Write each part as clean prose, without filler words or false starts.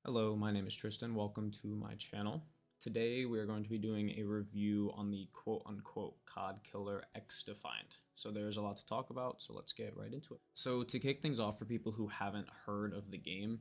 Hello, my name is Tristan. Welcome to my channel. Today we are going to be doing a review on the quote-unquote COD killer XDefiant. So there's a lot to talk about, so let's get right into it. So to kick things off for people who haven't heard of the game,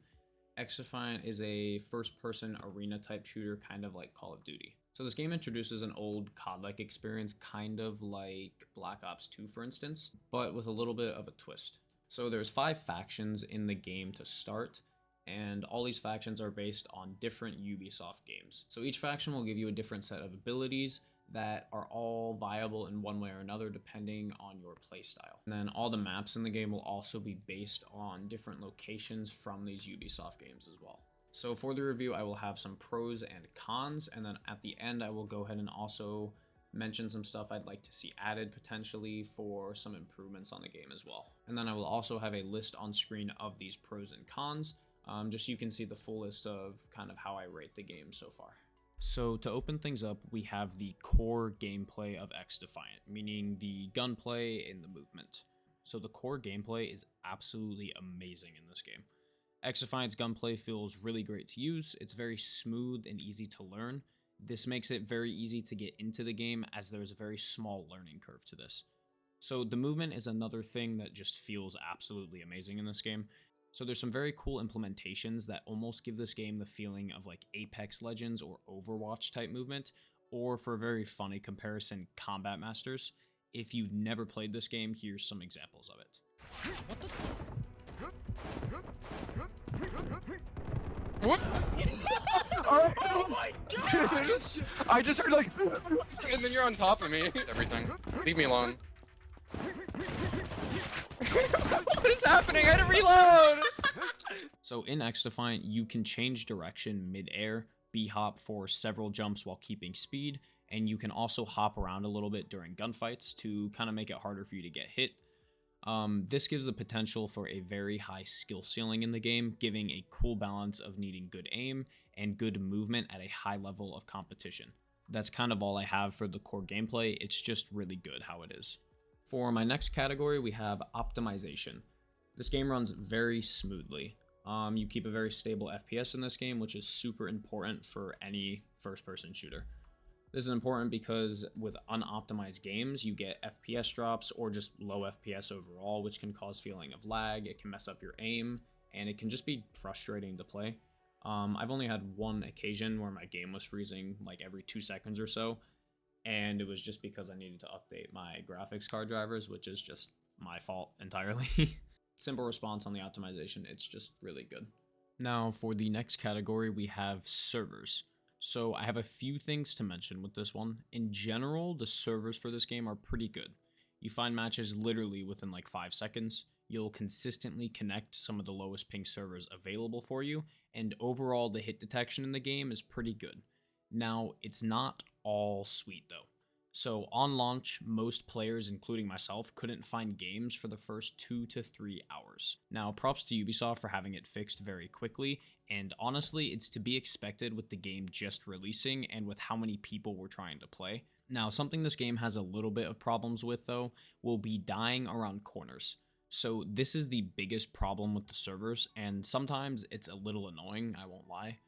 XDefiant is a first-person arena type shooter kind of like Call of Duty. So this game introduces an old COD-like experience kind of like Black Ops 2 for instance, but with a little bit of a twist. So there's 5 factions in the game to start, and all these factions are based on different Ubisoft games. So each faction will give you a different set of abilities that are all viable in one way or another depending on your playstyle. And then all the maps in the game will also be based on different locations from these Ubisoft games as well. So for the review, I will have some pros and cons, and then at the end I will go ahead and also mention some stuff I'd like to see added potentially for some improvements on the game as well. And then I will also have a list on screen of these pros and cons, just so you can see the full list of kind of how I rate the game so far. So to open things up, we have the core gameplay of XDefiant, meaning the gunplay and the movement. So the core gameplay is absolutely amazing in this game. XDefiant's gunplay feels really great to use, it's very smooth and easy to learn. This makes it very easy to get into the game as there's a very small learning curve to this. So the movement is another thing that just feels absolutely amazing in this game. So there's some very cool implementations that almost give this game the feeling of like Apex Legends or Overwatch type movement, or for a very funny comparison, Combat Masters. If you've never played this game, here's some examples of it. What? Oh my gosh! I just heard like, and then you're on top of me. Everything. Leave me alone. What is happening? I had to reload! So in XDefiant, you can change direction mid-air, B-hop for several jumps while keeping speed, and you can also hop around a little bit during gunfights to kind of make it harder for you to get hit. This gives the potential for a very high skill ceiling in the game, giving a cool balance of needing good aim and good movement at a high level of competition. That's kind of all I have for the core gameplay. It's just really good how it is. For my next category, we have optimization. This game runs very smoothly. You keep a very stable FPS in this game, which is super important for any first-person shooter. This is important because with unoptimized games, you get FPS drops or just low FPS overall, which can cause feeling of lag, it can mess up your aim, and it can just be frustrating to play. I've only had one occasion where my game was freezing like every 2 seconds or so, and it was just because I needed to update my graphics card drivers, which is just my fault entirely. Simple response on the optimization, it's just really good. Now for the next category, we have servers. So I have a few things to mention with this one. In general, the servers for this game are pretty good. You find matches literally within like 5 seconds. You'll consistently connect some of the lowest ping servers available for you, and overall the hit detection in the game is pretty good. Now, it's not all sweet though. So on launch, most players, including myself, couldn't find games for the first 2 to 3 hours. Now, props to Ubisoft for having it fixed very quickly, and honestly, it's to be expected with the game just releasing and with how many people were trying to play. Now, something this game has a little bit of problems with though, will be dying around corners. So this is the biggest problem with the servers, and sometimes it's a little annoying, I won't lie.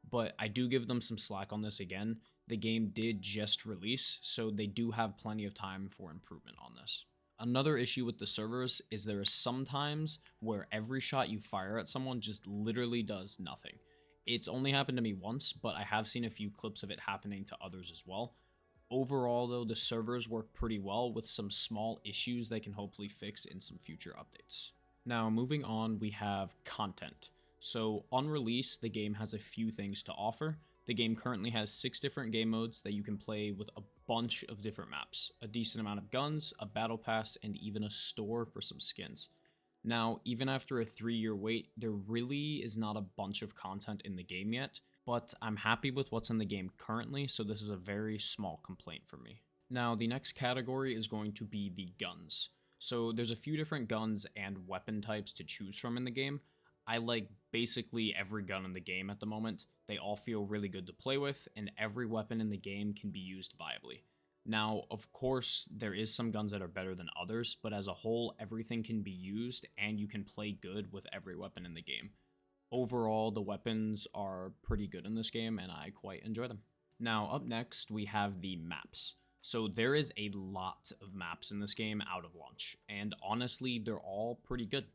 But I do give them some slack on this again. The game did just release, so they do have plenty of time for improvement on this. Another issue with the servers is there is some times where every shot you fire at someone just literally does nothing. It's only happened to me once, but I have seen a few clips of it happening to others as well. Overall though, the servers work pretty well with some small issues they can hopefully fix in some future updates. Now moving on, we have content. So on release, the game has a few things to offer. The game currently has 6 different game modes that you can play with a bunch of different maps, a decent amount of guns, a battle pass, and even a store for some skins. Now, even after a 3-year wait, there really is not a bunch of content in the game yet, but I'm happy with what's in the game currently, so this is a very small complaint for me. Now, the next category is going to be the guns. So there's a few different guns and weapon types to choose from in the game. I like basically every gun in the game at the moment. They all feel really good to play with, and every weapon in the game can be used viably. Now, of course, there is some guns that are better than others, but as a whole, everything can be used, and you can play good with every weapon in the game. Overall, the weapons are pretty good in this game and I quite enjoy them. Now, up next, we have the maps. So there is a lot of maps in this game out of launch, and honestly, they're all pretty good.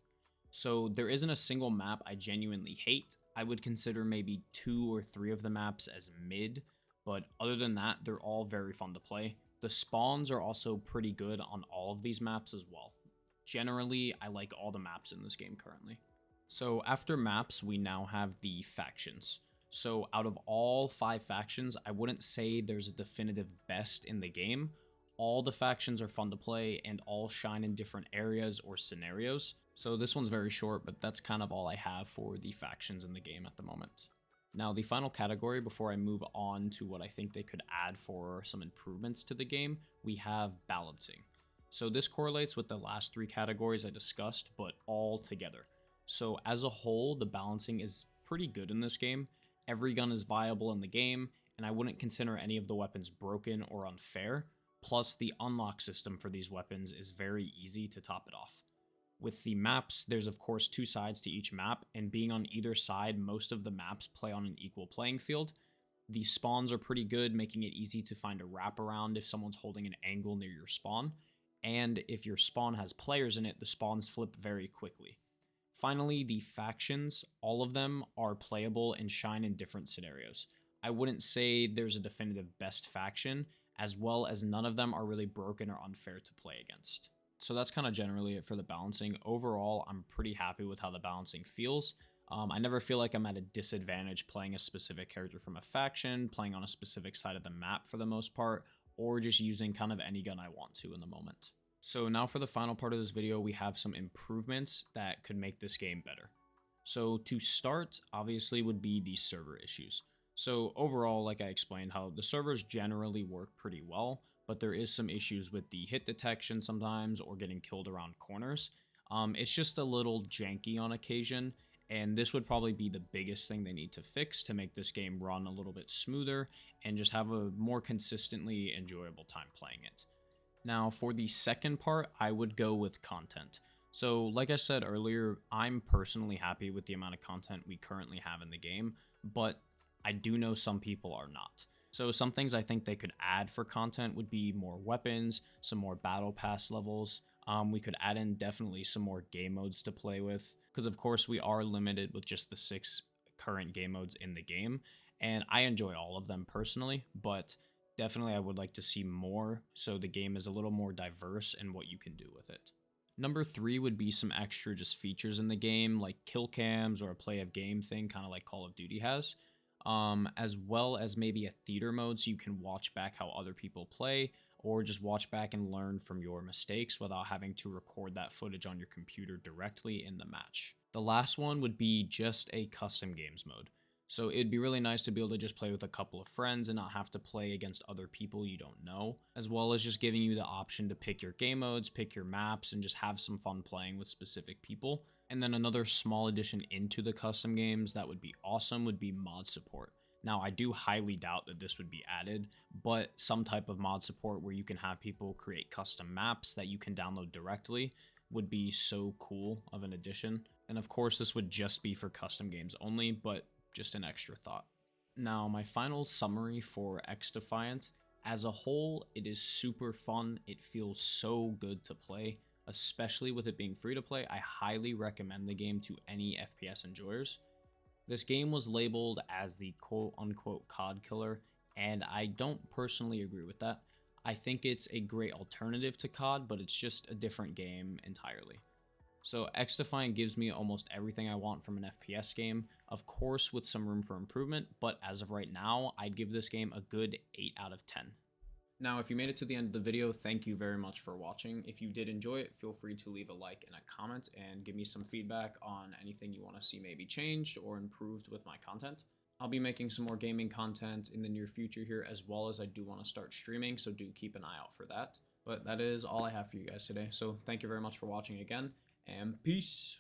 So there isn't a single map I genuinely hate. I would consider maybe 2 or 3 of the maps as mid, but other than that, they're all very fun to play. The spawns are also pretty good on all of these maps as well. Generally, I like all the maps in this game currently. So after maps, we now have the factions. So out of all 5 factions, I wouldn't say there's a definitive best in the game. All the factions are fun to play and all shine in different areas or scenarios. So this one's very short, but that's kind of all I have for the factions in the game at the moment. Now the final category before I move on to what I think they could add for some improvements to the game, we have balancing. So this correlates with the last 3 categories I discussed, but all together. So as a whole, the balancing is pretty good in this game. Every gun is viable in the game, and I wouldn't consider any of the weapons broken or unfair. Plus, the unlock system for these weapons is very easy to top it off. With the maps, there's of course 2 sides to each map, and being on either side, most of the maps play on an equal playing field. The spawns are pretty good, making it easy to find a wraparound if someone's holding an angle near your spawn. And if your spawn has players in it, the spawns flip very quickly. Finally, the factions, all of them are playable and shine in different scenarios. I wouldn't say there's a definitive best faction, as well as none of them are really broken or unfair to play against. So that's kind of generally it for the balancing. Overall, I'm pretty happy with how the balancing feels. I never feel like I'm at a disadvantage playing a specific character from a faction, playing on a specific side of the map for the most part, or just using kind of any gun I want to in the moment. So now for the final part of this video, we have some improvements that could make this game better. So to start, obviously would be the server issues. So overall, like I explained, how the servers generally work pretty well, but there is some issues with the hit detection sometimes or getting killed around corners. It's just a little janky on occasion, and this would probably be the biggest thing they need to fix to make this game run a little bit smoother and just have a more consistently enjoyable time playing it. Now, for the second part, I would go with content. So, like I said earlier, I'm personally happy with the amount of content we currently have in the game, but I do know some people are not. So some things I think they could add for content would be more weapons, some more battle pass levels. We could add in definitely some more game modes to play with, because of course we are limited with just the 6 current game modes in the game, and I enjoy all of them personally, but definitely I would like to see more so the game is a little more diverse in what you can do with it. Number 3 would be some extra just features in the game, like kill cams or a play of game thing, kind of like Call of Duty has. As well as maybe a theater mode so you can watch back how other people play, or just watch back and learn from your mistakes without having to record that footage on your computer directly in the match. The last one would be just a custom games mode. So it'd be really nice to be able to just play with a couple of friends and not have to play against other people you don't know, as well as just giving you the option to pick your game modes, pick your maps, and just have some fun playing with specific people. And then another small addition into the custom games that would be awesome would be mod support. Now, I do highly doubt that this would be added, but some type of mod support where you can have people create custom maps that you can download directly would be so cool of an addition. And of course, this would just be for custom games only, but just an extra thought. Now, my final summary for XDefiant. As a whole, it is super fun. It feels so good to play, especially with it being free to play. I highly recommend the game to any FPS enjoyers. This game was labeled as the quote-unquote COD killer, and I don't personally agree with that. I think it's a great alternative to COD, but it's just a different game entirely. So XDefiant gives me almost everything I want from an FPS game, of course with some room for improvement, but as of right now, I'd give this game a good 8 out of 10. Now, if you made it to the end of the video, thank you very much for watching. If you did enjoy it, feel free to leave a like and a comment and give me some feedback on anything you want to see maybe changed or improved with my content. I'll be making some more gaming content in the near future here, as well as I do want to start streaming, so do keep an eye out for that. But that is all I have for you guys today, so thank you very much for watching again, and peace!